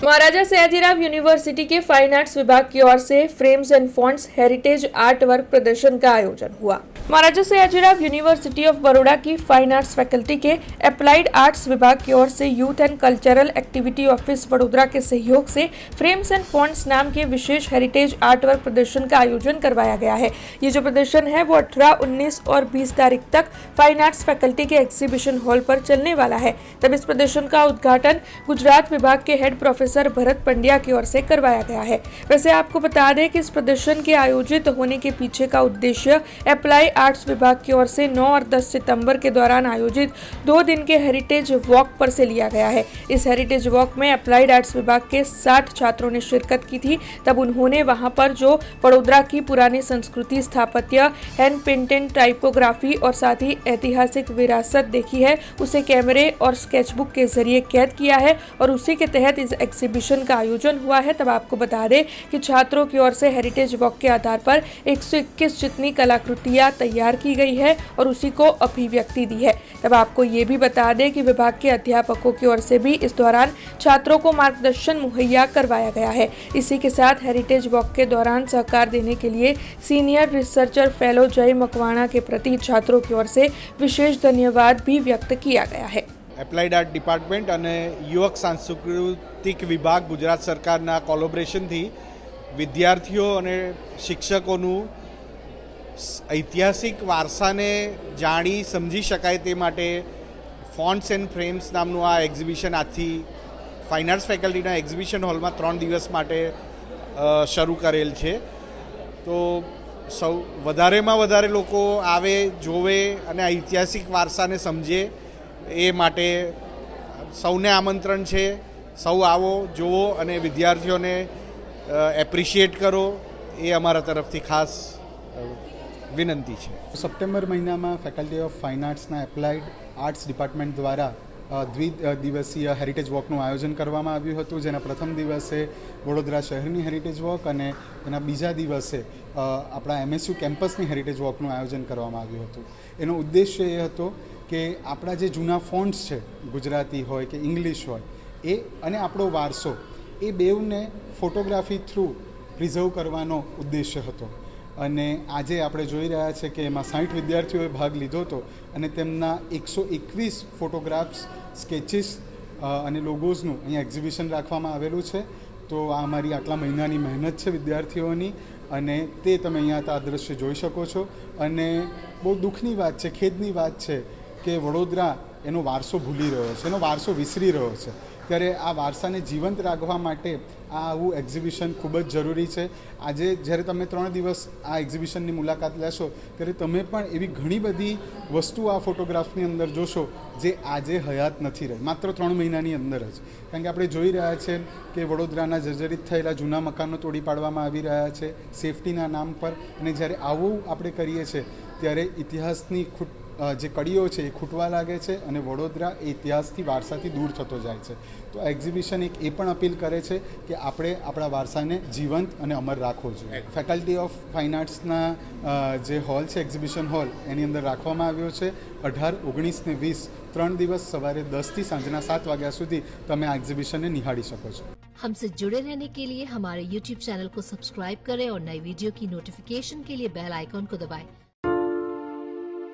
महाराजा Sayajirao university के fine arts विभाग की ओर से frames and fonts heritage art work प्रदर्शन का आयोजन हुआ। महाराजा सयाजीराव यूनिवर्सिटी ऑफ बड़ौदा की फाइन आर्ट्स फैकल्टी के अप्लाइड आर्ट्स विभाग की ओर से youth and cultural activity office Vadodara के सहयोग से फ्रेम्स एंड फॉन्ट्स नाम के विशेष हेरिटेज आर्ट वर्क प्रदर्शन का आयोजन करवाया गया है। ये जो प्रदर्शन है वो 18, 19 और 20 तारीख तक फाइन आर्ट्स फैकल्टी के एग्जीबिशन हॉल पर चलने वाला है। तब इस प्रदर्शन का उद्घाटन गुजरात विभाग के हेड प्रोफेसर भरत पंड्या की ओर से करवाया गया है। वैसे आपको बता दें कि इस प्रदर्शन के आयोजित होने के पीछे का उद्देश्य अप्लाई आर्ट्स विभाग की ओर से 9 और 10 सितंबर के दौरान आयोजित 2 दिन के हेरिटेज वॉक पर से लिया गया है। इस हेरिटेज वॉक में अप्लाइड आर्ट्स विभाग के 60 छात्रों ने शिरकत की थी। तब उन्होंने वहां पर जो वडोदरा की पुरानी संस्कृति, स्थापत्य, हैंड पेंटेड टाइपोग्राफी और साथ ही ऐतिहासिक विरासत देखी है, उसे कैमरे और स्केचबुक के जरिए कैद किया है और उसी के तहत इस एग्जीबिशन का आयोजन हुआ है। तब आपको बता दें कि छात्रों की ओर से हेरिटेज वॉक के आधार पर 121 जितनी कलाकृतियां तैयार की गई है और उसी को अभिव्यक्ति दी है। तब आपको ये भी बता दें कि विभाग के अध्यापकों की ओर से भी इस दौरान छात्रों को मार्गदर्शन मुहैया करवाया गया है। इसी के साथ हेरिटेज वॉक के दौरान सहकार देने के लिए सीनियर रिसर्चर फेलो जय मकवाणा के प्रति छात्रों की ओर से विशेष धन्यवाद भी व्यक्त किया गया है। એપ્લાઇડ આર્ટ ડિપાર્ટમેન્ટ અને યુવક સાંસ્કૃતિક વિભાગ ગુજરાત સરકારના કોલોબરેશનથી વિદ્યાર્થીઓ અને શિક્ષકોનું ઐતિહાસિક વારસાને જાણી સમજી શકાય તે માટે ફોન્ટ્સ એન્ડ ફ્રેમ્સ નામનું આ એક્ઝિબિશન આજથી ફાઇન આર્ટ્સ ફેકલ્ટીના એક્ઝિબિશન હોલમાં 3 દિવસ માટે શરૂ કરેલ છે। તો સૌ વધારેમાં વધારે લોકો આવે, જોવે અને આ ઐતિહાસિક વારસાને સમજે એ માટે સૌને આમંત્રણ છે। સૌ આવો, જુઓ અને વિદ્યાર્થીઓને એપ્રિશિએટ કરો એ અમારા તરફથી ખાસ વિનંતી છે। સપ્ટેમ્બર મહિનામાં ફેકલ્ટી ઓફ ફાઇન આર્ટ્સના એપ્લાઇડ આર્ટ્સ ડિપાર્ટમેન્ટ દ્વારા દ્વિદિવસીય હેરિટેજ વોકનું આયોજન કરવામાં આવ્યું હતું, જેના પ્રથમ દિવસે વડોદરા શહેરની હેરિટેજ વોક અને એના બીજા દિવસે આપણા MSU કેમ્પસની હેરિટેજ વોકનું આયોજન કરવામાં આવ્યું હતું। એનો ઉદ્દેશ્ય એ હતો કે આપણા જે જૂના ફોન્ટ્સ છે, ગુજરાતી હોય કે ઇંગ્લિશ હોય, એ અને આપણો વારસો, એ બેઉને ફોટોગ્રાફી થ્રુ પ્રિઝર્વ કરવાનો ઉદ્દેશ્ય હતો। અને આજે આપણે જોઈ રહ્યા છે કે એમાં 60 વિદ્યાર્થીઓએ ભાગ લીધો હતો અને તેમના 121 ફોટોગ્રાફ્સ, સ્કેચીસ અને લોગોઝનું અહીંયા એક્ઝિબિશન રાખવામાં આવેલું છે। તો આ અમારી આટલા મહિનાની મહેનત છે વિદ્યાર્થીઓની, અને તે તમે અહીંયા આ દ્રશ્ય જોઈ શકો છો। અને બહુ દુઃખની વાત છે, ખેદની વાત છે કે વડોદરા એનો વારસો ભૂલી રહ્યો છે, એનો વારસો વિસરી રહ્યો છે। ત્યારે આ વારસાને જીવંત રાખવા માટે આ આવું એક્ઝિબિશન ખૂબ જ જરૂરી છે। આજે જ્યારે તમે 3 દિવસ આ એક્ઝિબિશનની મુલાકાત લેશો ત્યારે તમે પણ એવી ઘણી બધી વસ્તુઓ આ ફોટોગ્રાફની અંદર જોશો જે આજે હયાત નથી રહી, માત્ર 3 મહિનાની અંદર જ। કારણ કે આપણે જોઈ રહ્યા છે કે વડોદરાના જર્જરિત થયેલા જૂના મકાનો તોડી પાડવામાં આવી રહ્યા છે સેફટીના નામ પર, અને જ્યારે આવું આપણે કરીએ છીએ ત્યારે ઇતિહાસની જે કડીઓ છે એ ખૂટવા લાગે છે અને વડોદરા એ ઇતિહાસથી, વારસાથી દૂર થતો જાય છે। તો આ એક્ઝિબિશન એક એ પણ અપીલ કરે છે કે આપણે આપણા વારસાને જીવંત અને અમર રાખવો જોઈએ। ફેકલ્ટી ઓફ ફાઇન આર્ટ્સના જે હોલ છે, એક્ઝિબિશન હોલ, એની અંદર રાખવામાં આવ્યો છે 18, 19 ને 20 3 દિવસ સવારે 10 થી સાંજના 7 વાગ્યા સુધી તમે આ एग्जीबिशन ने निहारी सको છો। हमसे जुड़े रहने के लिए हमारे YouTube चैनल को सब्सक्राइब करें और नई वीडियो की नोटिफिकेशन के लिए बेल आइकॉन को दबाएं।